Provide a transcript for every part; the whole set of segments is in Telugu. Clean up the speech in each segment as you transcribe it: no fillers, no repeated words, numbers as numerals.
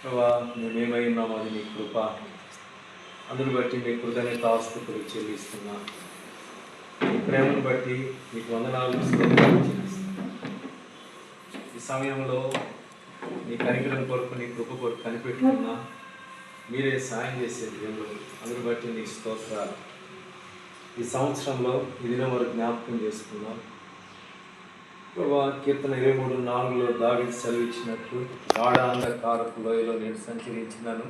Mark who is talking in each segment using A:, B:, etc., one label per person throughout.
A: ప్రభా మేమేమై ఉన్నామో అది నీ కృప. అందుని బట్టి మీ కృతజ్ఞతాస్తుతులు చెల్లిస్తున్నా. మీ ప్రేమను బట్టి మీకు వందనాలు స్తోత్రాలు చెల్లిస్తున్నా. ఈ సమయంలో నీ కనికరం కొరకు నీ కృప కొరకు కనిపెట్టుకున్నా. మీరే సాయం చేసే దేవుడు. అందుని బట్టి నీ స్తోత్రాలు. ఈ సంవత్సరంలో ఈ దినం వరకు జ్ఞాపకం చేసుకున్నాం. ప్రభా కీర్తన 23:4 దావీదు సెలవిచ్చినట్లు గాఢ అంధకారపు లోయలో నేను సంచరించినాను,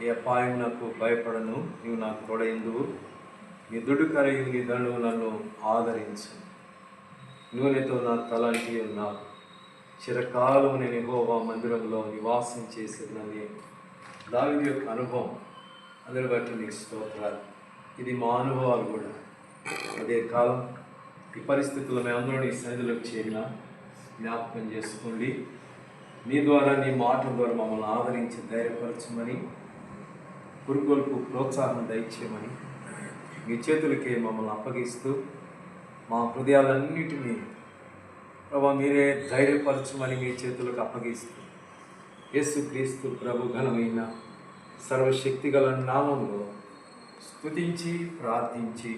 A: ఏ అపాయం నాకు భయపడను, నీవు నాకు తోడైందువు, నీ దుడుకరయు నీ దండువు నన్ను ఆదరించు, నూనెతో నా తలంటి ఉన్నావు, చిరకాలం నేను యెహోవా మందిరంలో నివాసం చేసేదని దావీదు యొక్క అనుభవం. అందుని బట్టి నీకు స్తోత్రాలు. ఇది మా అనుభవాలు కూడా. అదే కాలం ఈ పరిస్థితుల్లో మేము అందరూ నీ సన్నిధిలోకి చేరిన జ్ఞాపకం చేసుకోండి. నీ ద్వారా నీ మాట ద్వారా మమ్మల్ని ఆదరించి ధైర్యపరచమని, పురుగొల్పు ప్రోత్సాహం దయచేయమని మీ చేతులకే మమ్మల్ని అప్పగిస్తూ మా హృదయాలన్నిటినీ ప్రభా మీరే ధైర్యపరచమని మీ చేతులకు అప్పగిస్తూ యేసుక్రీస్తు ప్రభు ఘనమైన సర్వశక్తిగల నామంలో స్తుతించి ప్రార్థించి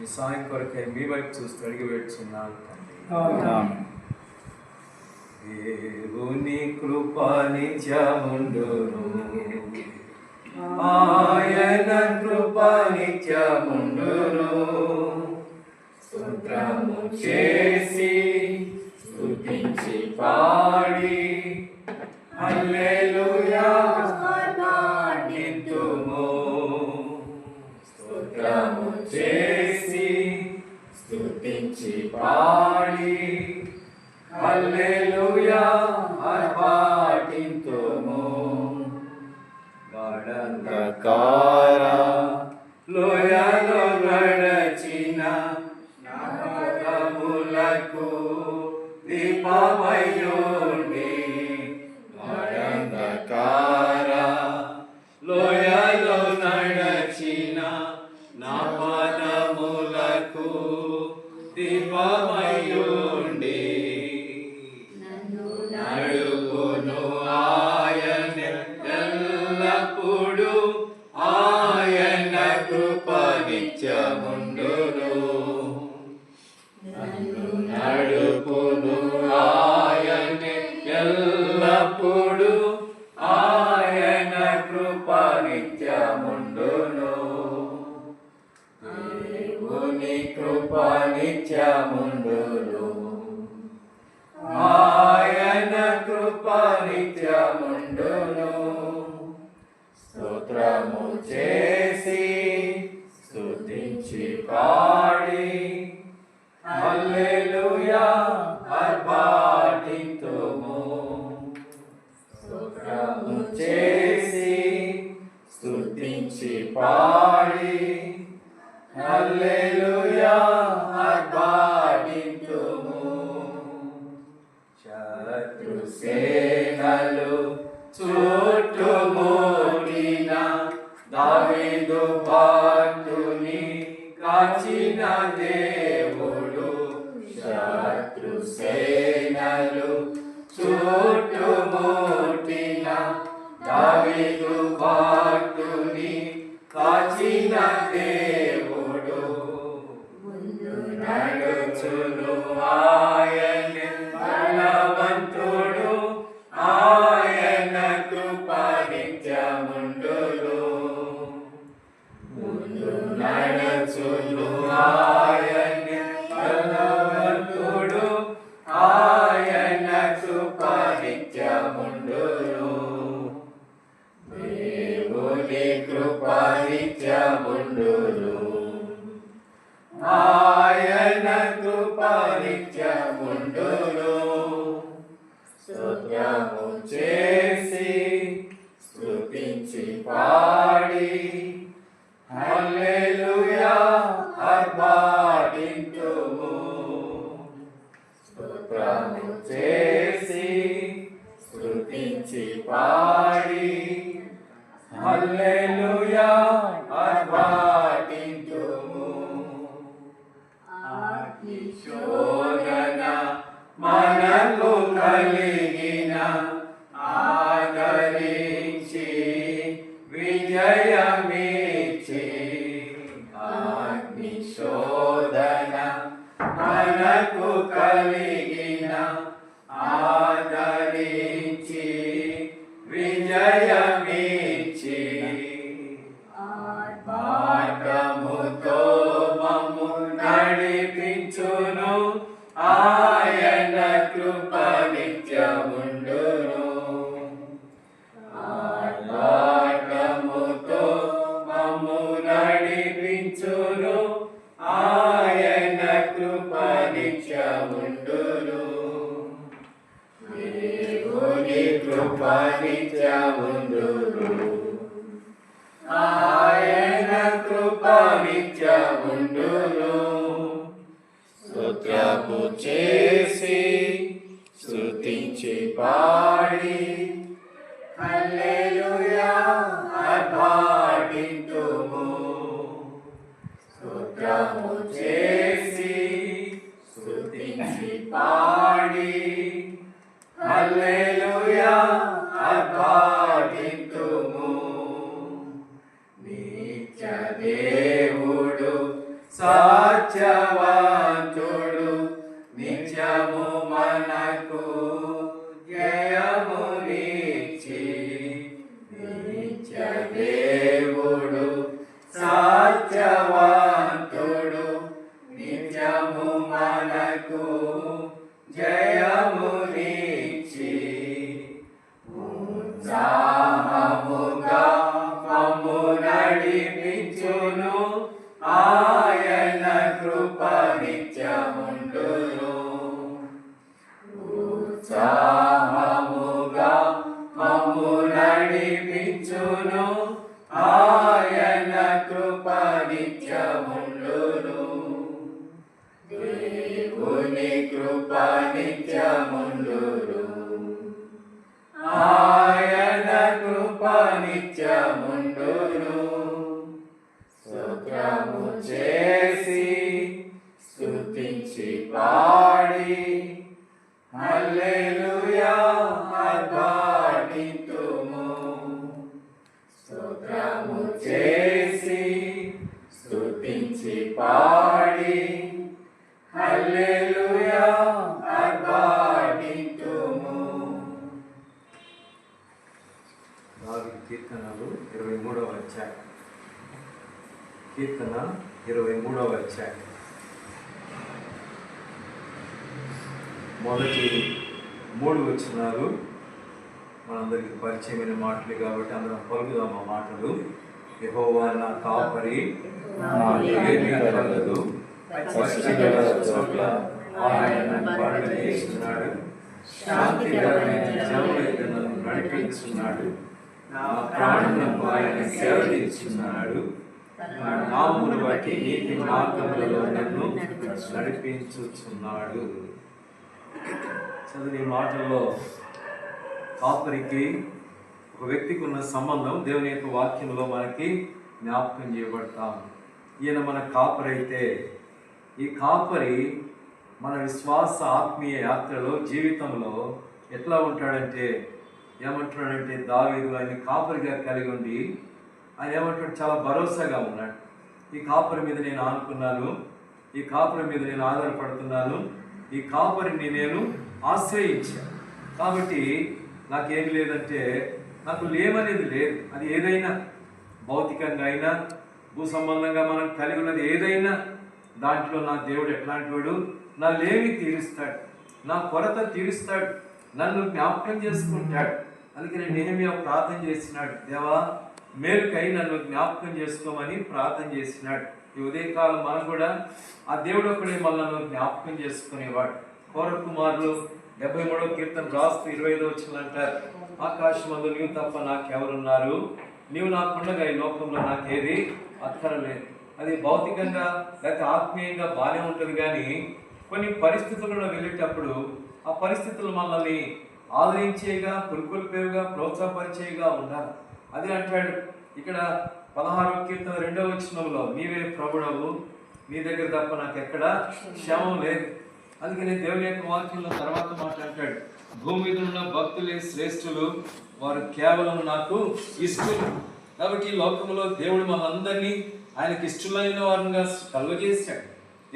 A: మీ సాయం కొరకై మీ వైపు చూస్తూ అడిగి వేడుచున్నాను తండ్రి. దేవుని కృప నిత్యముండును, ఆయన కృప నిత్యముండును. స్తోత్రము చేసి స్తుతించి పాడి హల్లెలూయా పాడింతుము. స్తోత్రము చేసి స్తుతించి పాడి హల్లెలూయా పాడింతుము. గాఢంధకార లోయలో నడచిన నా పాదములకు దీపమయ్యుండి, గాఢంధకార లోయలో నడచిన నా పాదములకు దీపమయ్యుండి, నడుపును ఆయన ఎల్లప్పుడూ, ఆయన కృప నిత్యముండును. నడుపును ఆయన ఎల్లప్పుడూ, ఆయన కృప నిత్యముండును. దేవుని కృప నిత్యముండును, ఆయన కృప నిత్యముండును. స్తోత్రము చేసి స్తుతించి పాడి హల్లెలూయా పాడింతుము. స్తోత్రము చేసి స్తుతించి పాడి హల్లెలూయా పాడింతుము. శత్రు సేనలు చుట్టుముట్టిన దావీదు భక్తుని కాచిన దేవుడు, శత్రు సేనలు చుట్టుముట్టిన దావీదు భక్తుని కాచిన దేవుడు, నడుచును ఆయన బలవంతుడు, ఆయన కృప నిత్యముండును. ముందు నడుచును ఆయన బలవంతుడు, ఆయన కృప నిత్యముండును. దేవుని కృప నిత్యముండును, ఆయన కృప నిత్యముండును. స్తోత్రము చేసి స్తుతించి పాడి హల్లెలూయా పాడింతుము. స్తోత్రము చేసి స్తుతించి పాడి హల్లెలూయా పాడింతుము. శోధన మనకు కలిగిన ఆదర
B: మనకు కలిగిన ఆదరించి విజయమిచ్చి మార్గముతో మమ్ము నడిపించును ఆయన కృప నిత్యముండును. మార్గముతో మమ్ము నడిపించును ఆయన కృప నిత్యముండును. దేవుని కృప నిత్యముండును. ఆయన కృప నిత్యముండును. స్తుత్యము చేసి స్తుతించి పాడి హల్లెలూయా పాడింతుము. స్తుత్యము చేసి స్తుతించి పాడి హల్లెలూయా పాడింతుము. నిత్య దేవుడు సత్యవంతుడు నిత్యము మనకు జయమునిచ్చి. నిత్య దేవుడు సత్యవంతుడు నిత్యము మనకు జయమునిచ్చి. ఉత్సాహముగా మమ్ము నడిపించును ఆయన కృప నిత్యముండును. ఉత్సాహముగా మమ్ము నడిపించును ఆయన కృప నిత్యముండును. దేవుని కృప నిత్యముండును. ఆయన కృప నిత్యముండును. స్తోత్రము చేసి స్తుతించి పాడి హల్లెలూయా పాడింతుము. స్తోత్రము చేసి స్తుతించి పాడి హల్లెలూయా పాడింతుము.
A: దావీదు కీర్తనలు 23వ అధ్యాయం. కీర్తన 23వ అధ్యాయం. మొదటి 3 వచనాలు మనందరికి పరిచయమైన మాటలు కాబట్టి అందరం పలుకుదాం ఆ మాటలు. యెహోవా నా కాపరి, నాకు ఏమీ కలగదు. పచ్చిగల చోట్ల ఆయన నన్ను పడవేస్తున్నాడు. శాంతికరమైన జలములైన నన్ను నడిపించున్నాడు. నా ప్రాణములకు ఆయన సేవదీస్తున్నాడు. నా నామమును బట్టి నీతి మార్గములలో నన్ను నడిపించుచున్నాడు. చదువు ఈ మాటల్లో కాపరికి ఒక వ్యక్తికి ఉన్న సంబంధం దేవుని యొక్క వాక్యంలో మనకి జ్ఞాపకం చేయబడతాం. ఈయన మన కాపరైతే ఈ కాపరి మన విశ్వాస ఆత్మీయ యాత్రలో జీవితంలో ఎట్లా ఉంటాడంటే ఏమంటున్నాడంటే దావీదు ఆయన కాపరిగా కలిగి ఉండి ఆయన ఏమంటాడు చాలా భరోసాగా ఉన్నాడు. ఈ కాపరి మీద నేను ఆనుకున్నాను, ఈ కాపరి మీద నేను ఆధారపడుతున్నాను, ఈ కాపరిని నేను ఆశ్రయించాను. కాబట్టి నాకేం లేదంటే నాకు లేమనేది లేదు. అది ఏదైనా భౌతికంగా అయినా భూ సంబంధంగా మనం కలిగి ఉన్నది ఏదైనా దాంట్లో నా దేవుడు ఎట్లాంటి వాడు, నా లేమి తీరుస్తాడు, నా కొరత తీరుస్తాడు, నన్ను జ్ఞాపకం చేసుకుంటాడు. అందుకని నెహెమ్యా ప్రార్థన చేసినాడు, దేవా మేలుకై నన్ను జ్ఞాపకం చేసుకోమని ప్రార్థన చేసినాడు. ఈ ఉదయకాలం మనం కూడా ఆ దేవుడు ఒకడే మనల్ని జ్ఞాపకం చేసుకునేవాడు. కోర కుమారులు 73వ కీర్తన రాస్తూ 25వ వచనం అంటారు, ఆకాశమందు నీవు తప్ప నాకెవరున్నారు, నీవు నాకుండగా ఈ లోకంలో నాకేది అక్కరలేదు. అది భౌతికంగా లేకపోతే ఆత్మీయంగా బాగానే ఉంటుంది, కానీ కొన్ని పరిస్థితులలో వెళ్ళేటప్పుడు ఆ పరిస్థితులు మనల్ని ఆదరించేగా, పురుకొల్పేవిగా, ప్రోత్సాహపరిచేగా ఉండాలి. అది అంటాడు ఇక్కడ 16వ కీర్తన 2వ వచనంలో, నీవే ప్రభుడవు, నీ దగ్గర తప్ప నాకు ఎక్కడ క్షేమం లేదు. అందుకని దేవుని యొక్క వాక్యంలో తర్వాత మాట్లాడతాడు, భూమి మీద ఉన్న భక్తులే శ్రేష్ఠులు, వారు కేవలం నాకు ఇష్టలు. కాబట్టి ఈ లోకంలో దేవుడు మనందరినీ ఆయనకి ఇష్టమైన వారిగా కలుగజేశాడు.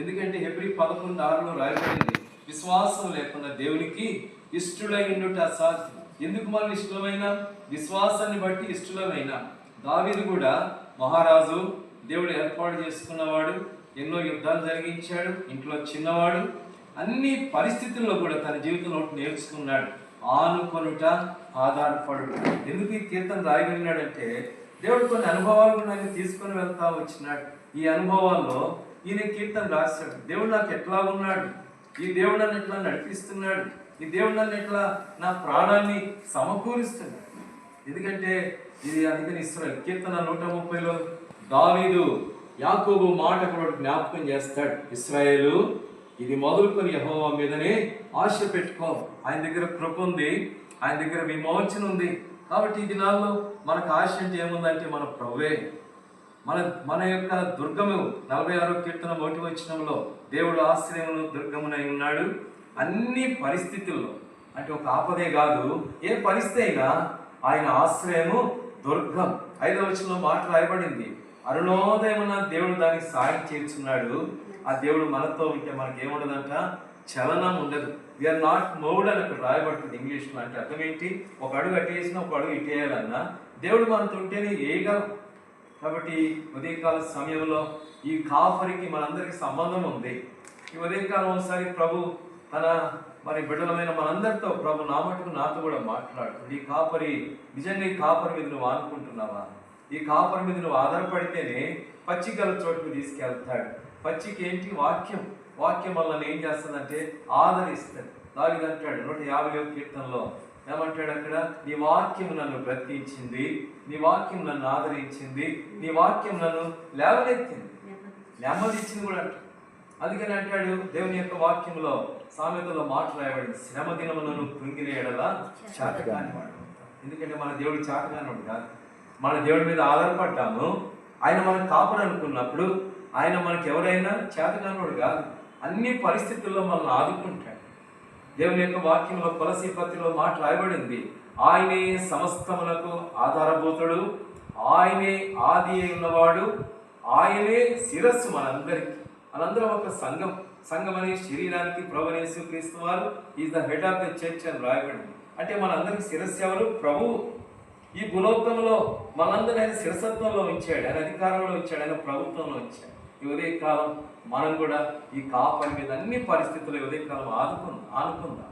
A: ఎందుకంటే హెబ్రీ 11:6 రాయబడింది, విశ్వాసం లేకుండా దేవునికి ఇష్టలై ఉండుట అసాధ్యం. ఎందుకు మనం ఇష్టమైన? విశ్వాసాన్ని బట్టి ఇష్టలమైన. దావీదు కూడా మహారాజు, దేవుడు ఏర్పాటు చేసుకున్నవాడు, ఎన్నో యుద్ధాలు జరిగించాడు, ఇంట్లో చిన్నవాడు, అన్ని పరిస్థితుల్లో కూడా తన జీవితంలో నేర్చుకున్నాడు, ఆనుకొనుట, ఆధారపడుట. ఎందుకు ఈ కీర్తన రాయగలిగినాడంటే దేవుడు కొన్ని అనుభవాలు కూడా ఆయన తీసుకొని వెళ్తా వచ్చినాడు. ఈ అనుభవాల్లో ఈయన కీర్తన రాశాడు. దేవుడు నాకు ఎట్లా ఉన్నాడు, ఈ దేవుడు నన్ను ఎట్లా నడిపిస్తున్నాడు, ఈ దేవుడు నన్ను ఎట్లా నా ప్రాణాన్ని సమకూరుస్తున్నాడు. ఎందుకంటే ఇది అందుకని ఇస్రాయేల్ కీర్తన 130లో దావీదు యాకోబు మాట కూడా జ్ఞాపకం చేస్తాడు. ఇశ్రాయేలు, ఇది మొదలుకొని యెహోవా మీదనే ఆశ పెట్టుకో, ఆయన దగ్గర కృప ఉంది, ఆయన దగ్గర విమోచన ఉంది. కాబట్టి ఈ దినాల్లో మనకు ఆశ అంటే ఏముందంటే మన ప్రభువే, మన యొక్క దుర్గము. 46వ కీర్తన 1వ వచనంలో దేవుడు ఆశ్రయమును దుర్గమునై ఉన్నాడు అన్ని పరిస్థితుల్లో. అంటే ఒక ఆపదే కాదు, ఏ పరిస్థితి అయినా ఆయన ఆశ్రయము దుర్గం. 5వ వచనంలో మాట రాయబడింది, అరుణోదయమున దేవుడు దానికి సాయం చేస్తున్నాడు. ఆ దేవుడు మనతో ఉంటే మనకి ఏముండదంట, చలనం ఉండదు. వీఆర్ నాట్ మూవ్డ్ అని అక్కడ రాయబడుతుంది ఇంగ్లీష్లో. అంటే అర్థం ఏంటి? ఒక అడుగు అట్టేసినా ఒక అడుగు ఇట్టేయాలన్నా దేవుడు మనతో ఉంటేనే వేయగలం. కాబట్టి ఉదయకాల సమయంలో ఈ కాపరికి మనందరికి సంబంధం ఉంది. ఈ ఉదయకాలం ఒకసారి ప్రభు తన బిడ్డలమైన మనందరితో ప్రభు నా మటుకు నాతో కూడా మాట్లాడుతుంది. ఈ కాపరి నిజంగా ఈ కాపరి మీద నువ్వు ఆనుకుంటున్నావా? ఈ కాపరి మీద నువ్వు ఆధారపడితేనే పచ్చికల చోటుకు తీసుకెళ్తాడు. పచ్చిక ఏంటి? వాక్యం. వాక్యం వల్ల ఏం చేస్తుందంటే ఆదరిస్తుంది. దావీదు అంటాడు 150వ కీర్తనలో, ఏమంటాడు అక్కడ? నీ వాక్యం నన్ను బ్రతికించింది, నీ వాక్యం నన్ను ఆదరించింది, నీ వాక్యం నన్ను లేవనెత్తింది, నెమ్మదిచ్చింది కూడా అంటాడు. అందుకని అంటాడు దేవుని యొక్క వాక్యంలో సామెతలో మాట రాయబడింది, శ్రమ దినములను కృంగిన ఎడల చాటకాని వాడు. ఎందుకంటే మన దేవుడు చాటకాని వాడు కాదు. మన దేవుడి మీద ఆధారపడ్డాము, ఆయన మనకు కాపరి అనుకున్నప్పుడు ఆయన మనకి ఎవరైనా చేతకానుడు కాదు. అన్ని పరిస్థితుల్లో మనల్ని ఆదుకుంటాడు. దేవుని యొక్క వాక్యంలో కొలసీ పత్రికలో మాట రాయబడింది, ఆయనే సమస్తములకు ఆధారభూతుడు, ఆయనే ఆది ఉన్నవాడు, ఆయనే శిరస్సు మనందరికీ. మనందరం ఒక సంఘం. సంఘం అనే శరీరానికి ప్రభువైన యేసుక్రీస్తు వారు is the head of the church అని రాయబడింది. అంటే మనందరికి శిరస్సు ఎవరు? ప్రభువు. ఈ భూలోకంలో మనందరూ ఆయన శిరసత్వంలో ఉంచాడు, ఆయన అధికారంలో ఉంచాడు, ఆయన ప్రభుత్వంలో ఉంచాడు. ఈ ఉదయకాలం మనం కూడా ఈ కాపరి మీద అన్ని పరిస్థితుల్లో ఈ ఉదయకాలం ఆనుకుందాం,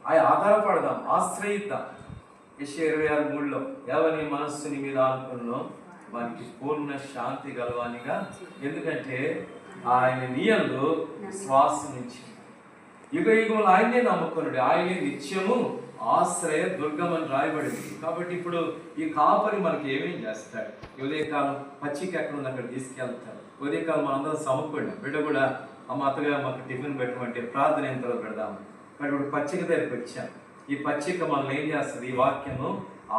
A: ఆయన ఆధారపడదాం, ఆశ్రయిద్దాం. యెషయా 26:3లో ఎవరి మనస్సుని మీద ఆనుకున్నో వారికి పూర్ణ శాంతి గలవానిగా. ఎందుకంటే ఆయన నీయందు విశ్వాసం నుంచి యుగ యుగములు ఆయనే నమ్ముకున్నాడు, ఆయనే నిత్యము ఆశ్రయ దుర్గమని రాయబడింది. కాబట్టి ఇప్పుడు ఈ కాపరి మనకి ఏమేం చేస్తాడు? ఉదయకాలం పచ్చిక ఎక్కడ ఉంది అక్కడ తీసుకెళ్తాడు. ఉదయకాలం మనందరం సమకూడినాం. బిడ్డ కూడా అమ్మ అత్తగా మాకు టిఫిన్ పెట్టమంటే ప్రార్థన ఎంతలో పెడదాము. కానీ ఇప్పుడు పచ్చిక దగ్గరికి వచ్చాం. ఈ పచ్చిక మనల్ని ఏం చేస్తుంది? ఈ వాక్యము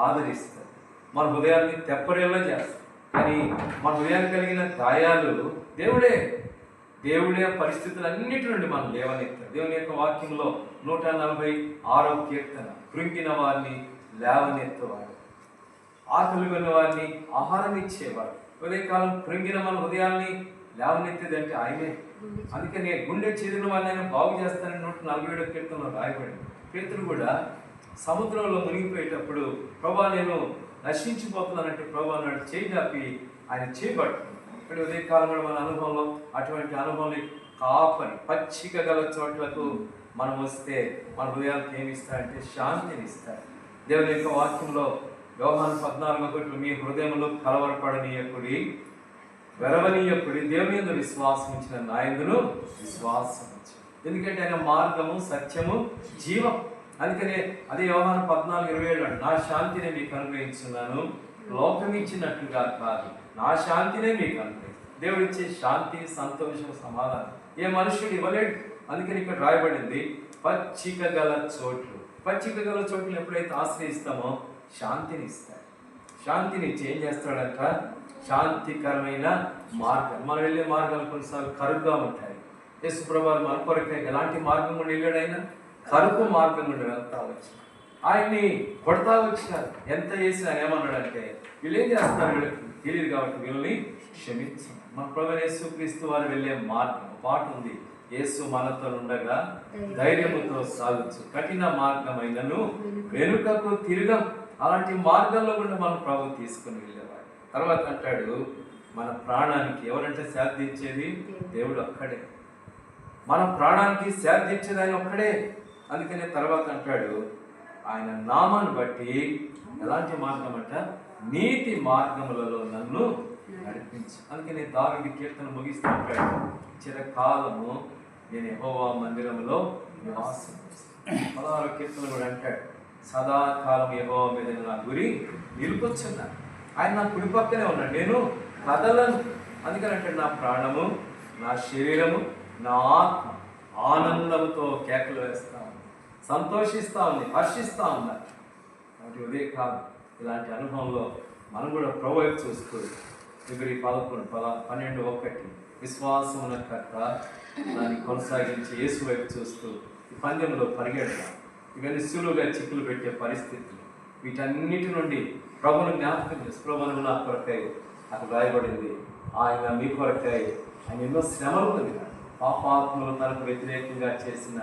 A: ఆదరిస్తుంది, మన హృదయాన్ని తెప్పరేలా చేస్తుంది. కానీ మన హృదయాన్ని కలిగిన గాయాలు దేవుడే పరిస్థితులన్నిటి నుండి మనం లేవనెత్తాడు. దేవుని యొక్క వాక్యంలో 146వ కీర్తన, కృంగిన వారిని లేవనెత్తేవాడు, ఆకలి కొన్న వారిని ఆహారం ఇచ్చేవాడు. ఉదయకాలం కృంగిన మన హృదయాల్ని లేవనెత్తేది అంటే ఆయనే. అందుకని గుండె చెదిరిన వాళ్ళని ఆయన బాగు చేస్తానని 147వ కీర్తనలో రాయబడింది. పేతురు కూడా సముద్రంలో మునిగిపోయేటప్పుడు ప్రభా నేను నశించిపోతున్నానంటే ప్రభా నాడు చేయి చాపి ఆయన చేయబడుతుంది. ఇక్కడ ఉదయకాలం కూడా మన అనుభవంలో అటువంటి అనుభవం కాపరి పచ్చిక గల చోట్లకు మనం వస్తే మన హృదయాలకు ఏమి ఇస్తాడంటే శాంతిని ఇస్తాడు. దేవుని యొక్క వాక్యంలో యోహాను 14:1 మీ హృదయంలో కలవరపడనీయకుడి, వెరవనీయకుడి, దేవుని యందు విశ్వాసం ఇచ్చిన నా యందును విశ్వాసం ఇచ్చి. ఎందుకంటే ఆయన మార్గము, సత్యము, జీవం. అందుకనే అదే యోహాను 14:27 నా శాంతిని మీకు అనుగ్రహించున్నాను, లోకం ఇచ్చినట్లుగా కాదు, నా శాంతినే మీకు అనుగ్రహించు. దేవుడు ఇచ్చే శాంతి, సంతోషం, సమాధానం ఏ మనుషుడు ఇవ్వలేడు. అందుకని ఇక్కడ రాయబడింది పచ్చిక గల చోట్లు. పచ్చిక గల చోట్లు ఎప్పుడైతే ఆశ్రయిస్తామో శాంతిని ఇస్తాడు. శాంతిని ఇచ్చి ఏం చేస్తాడంట? శాంతికరమైన మార్గం. మనం వెళ్ళే మార్గాలు కొన్నిసార్లు కరుగ్గా ఉంటాయి. యేసు ప్రభువు మన కొరకై ఎలాంటి మార్గం గుండా వెళ్ళాడైనా? కరుపు మార్గం గుండా వెళ్తా వచ్చాడు. ఆయన్ని కొడతా వచ్చినారు. ఎంత చేసినా ఏమన్నాడంటే వీళ్ళు ఏం చేస్తున్నారు వీళ్ళకి తెలియదు కాబట్టి వీళ్ళని క్షమించు. మన ప్రభువైన యేసుక్రీస్తు వారు వెళ్ళే మార్గం, పాట ఉంది, యేసు మనతో ఉండగా ధైర్యముతో సాగచ్చు, కఠిన మార్గమైనను వెనుకకు తిరగం. అలాంటి మార్గంలో కూడా మనం ప్రభు తీసుకుని వెళ్ళేవాడు. తర్వాత అంటాడు, మన ప్రాణానికి ఎవరంటే శాంతి ఇచ్చేది? దేవుడు ఒక్కడే. మన ప్రాణానికి శాంతి ఇచ్చేది ఆయన ఒక్కడే. అందుకనే తర్వాత అంటాడు, ఆయన నామాన్ని బట్టి ఎలాంటి మార్గం అంట? నీతి మార్గములలో నన్ను నడిపించు. అందుకని దావీదు కీర్తన ముగిస్తూ ఉంటాడు, చిరకాలము నేను యెహోవా మందిరంలో నివాసం. 16వ కీర్తన కూడా అంటాడు, సదాకాలం యెహోవా మీద నా గురి నిలుపొచ్చున్నాను. ఆయన నా కుడి పక్కనే ఉన్నాడు, నేను కదలను. అందుకని అంటాడు, నా ప్రాణము, నా శరీరము, నా ఆత్మ ఆనందంతో కేకలు వేస్తా ఉంది, సంతోషిస్తా ఉంది, హర్షిస్తా ఉన్నారు. కాబట్టి ఉదయం కాదు ఇలాంటి అనుభవంలో మనం కూడా ప్రభు వైపు చూస్తూ ఫిబ్రవరి 11:12 విశ్వాసమున కర్త దాన్ని కొనసాగించి యేసు వైపు చూస్తూ ఈ పందెంలో పరిగెడతాం. ఇవన్నీ సులువుగా చిక్కులు పెట్టే పరిస్థితులు, వీటన్నిటి నుండి ప్రభును జ్ఞాపకం చేసి, ప్రభును నా కొరకై అక్కడ రాయబడింది, ఆయన మీ కొరకై ఆయన ఎన్నో శ్రమలు పొందినాడు. పాపాత్మలు తనకు వ్యతిరేకంగా చేసిన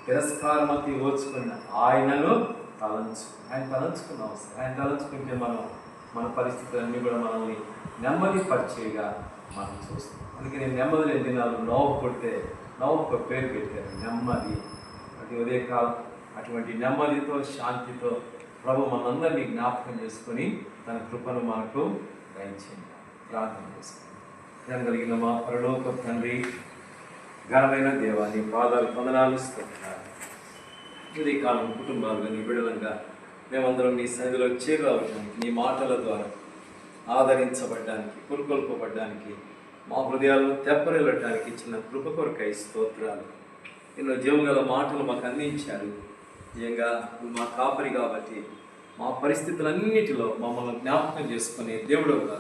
A: తిరస్కారమతి ఓర్చుకున్న ఆయనను తలంచు. ఆయన తలంచుకున్న అవసరం. ఆయన తలంచుకుంటే మనం మన పరిస్థితులన్నీ కూడా మనల్ని నెమ్మది పరిచేగా మనం చూస్తాం. అందుకే నేను నెమ్మది లేని దినాలు నవ్వు పేరు పెట్టారు, నెమ్మది. అది ఉదయకాలం అటువంటి నెమ్మదితో శాంతితో ప్రభు మనందరినీ జ్ఞాపకం చేసుకొని తన కృపను మనకు దయచేయండి. ప్రార్థన చేసుకుంటాం. జరగలిగిన మా పరలోక తండ్రి, ఘనమైన దేవాన్ని పాదాలు వందనాలు ఇస్తున్నారు. ఇది కాలం కుటుంబాలుగా నీ బిడ్డలంగా మేమందరం నీ సన్నిధిలో చేరురావడానికి, నీ మాటల ద్వారా ఆదరించబడ్డానికి, పురుకొల్పబడ్డానికి, మా హృదయాలను తెప్పరిల్లడానికి ఇచ్చిన కృప కొరకై స్తోత్రాలు. ఎన్నో జీవగల మాటలు మాకు అందించారు. నిజంగా మా కాపరి కాబట్టి మా పరిస్థితులన్నిటిలో మమ్మల్ని జ్ఞాపకం చేసుకునే దేవుడుగా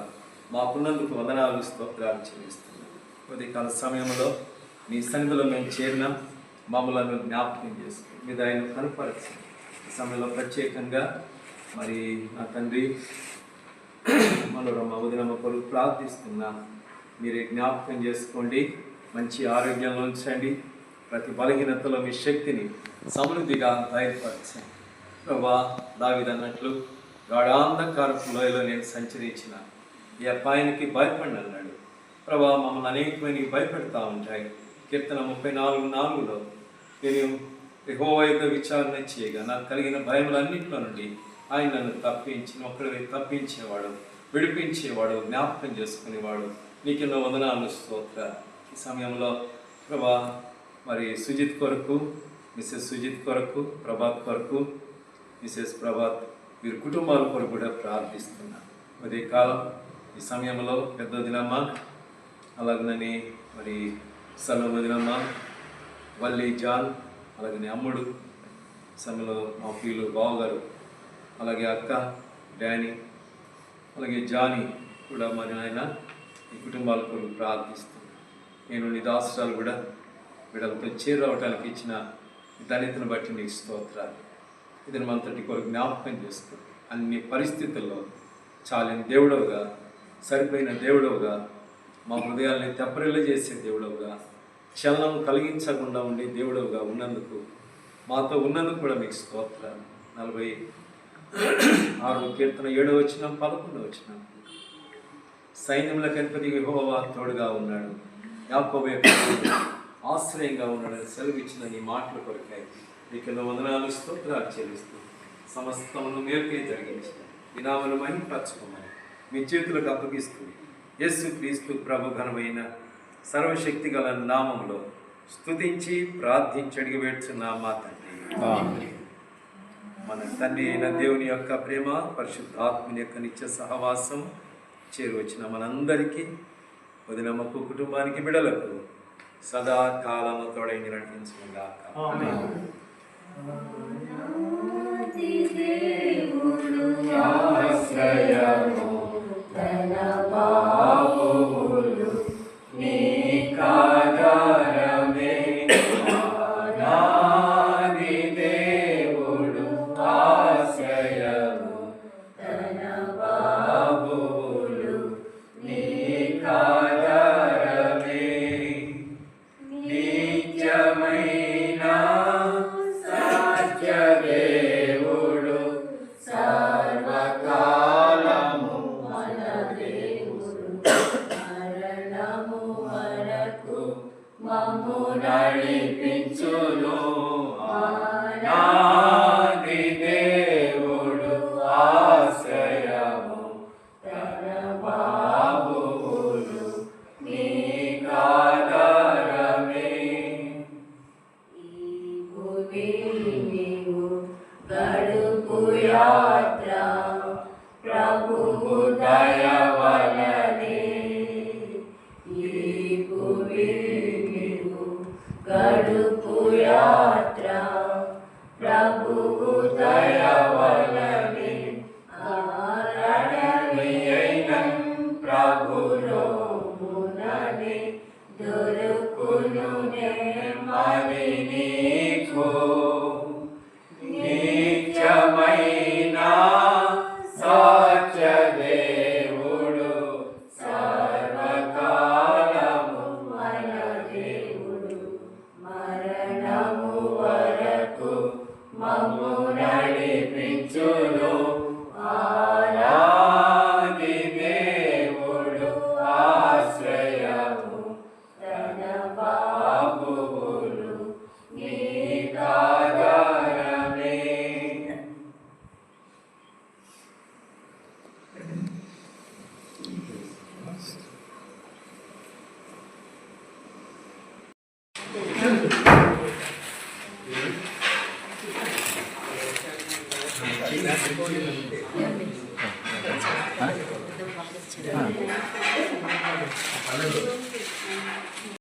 A: మాకున్నందుకు వందనాలు స్తోత్రాలు చెల్లిస్తున్నాం. ఉదయకాల సమయంలో నీ సన్నిధిలో మేము చేరిన మమ్మల్ని జ్ఞాపకం చేసుకుని మీద ఆయన కనపరచండి. ఈ సమయంలో ప్రత్యేకంగా మరి నా తండ్రి మనోరమ్మ వదినమ్మ కొరకు ప్రార్థిస్తున్నా, మీరే జ్ఞాపకం చేసుకోండి, మంచి ఆరోగ్యంలో ఉంచండి, ప్రతి బలహీనతలో మీ శక్తిని సమృద్ధిగా బయలుపరచండి. ప్రభా, దావీదు అన్నట్లు గాఢాంధకారపు లోయలో నేను సంచరించిన ఈ అపాయానికి భయపడి అన్నాడు. ప్రభా, మమ్మల్ని అనేకమైన భయపెడతా ఉంటాయి. కీర్తన 34:4 నేను యెహోవా యొద్ద విచారణ చేయగా నాకు కలిగిన భయములన్నింటిలో నుండి ఆయన నన్ను ఒక్కడే తప్పించేవాడు, విడిపించేవాడు, జ్ఞాపకం చేసుకునేవాడు. నీకెన్నో వందనాలు స్తోత్ర. ఈ సమయంలో ప్రభా మరి సుజిత్ కొరకు, మిసెస్ సుజిత్ కొరకు, ప్రభాత్ కొరకు, మిసెస్ ప్రభాత్ వీరి కుటుంబాల కొరకు కూడా ప్రార్థిస్తున్నాను. ఉదయకాలం ఈ సమయంలో పెద్ద దినమ్మ, అలాగనని మరి సలోమ దినమ్మ, వల్లి జాన్, అలాగనే అమ్ముడు సమయంలో మా పీలు బావగారు, అలాగే అక్క డానీ, అలాగే జానీ కూడా మరి ఆయన ఈ కుటుంబాల కొరకు ప్రార్థిస్తున్నాను. నేను నీ దాసురాలు కూడా వీళ్ళతో చేరువటానికి ఇచ్చిన ధన్యతను బట్టి నీకు స్తోత్రాలు. ఇదని మనతోటి కొరకు జ్ఞాపకం చేసుకో. అన్ని పరిస్థితుల్లో చాలిన దేవుడవుగా, సరిపోయిన దేవుడవుగా, మా హృదయాల్ని తెప్పరిల్ల చేసే దేవుడవుగా, చలనం కలిగించకుండా ఉండే దేవుడవుగా ఉన్నందుకు, మాతో ఉన్నందుకు కూడా మీకు స్తోత్రాలు. 46వ కీర్తన 7వ వచనం 11వ వచనం, సైన్యములకు అధిపతి యెహోవా తోడుగా ఉన్నాడు, యాకోబు యొక్క ఆశ్రయంగా ఉన్నాడని సెలవిచ్చిన నీ మాటల కొరకై నీకెన్నో వందనాలు స్తోత్రాలు చెల్లిస్తూ సమస్తమును మేలుకై జరిగించిన వినామను మహిమపరచుకోమని మీ చేతులకు అప్పగిస్తూ యేసు క్రీస్తు ప్రభు ఘనమైన సర్వశక్తి గల నామములో స్తుతించి ప్రార్థించి అడిగి వేడుచున్నా మా తండ్రి. మన తండ్రి అయిన దేవుని యొక్క ప్రేమ, పరిశుద్ధాత్మని యొక్క నిత్య సహవాసం చేరువచ్చిన మనందరికీ, వదినమ్మకు, కుటుంబానికి, బిడలకు సదాకాలము తోడై నడిపించుగాక.
C: నీవు గడుపు యాత్ర ప్రభువు దయవలనే ఈ భూమి నీవు గడుపు యాత్ర ప్రభువు దయవలనే ఆరణి అయిన ప్రభులోముననే దొరుకును నెమ్మది నీకు
B: నిత్యమైన సాక్ష్య దేవుడు
C: సర్వకాలము మన దేవుడు మరణము వరకు మమ్ము నడిపించును
B: ఆది దేవుడు ఆశ్రయము
C: తన బాబువులు
B: నీకాధారమే.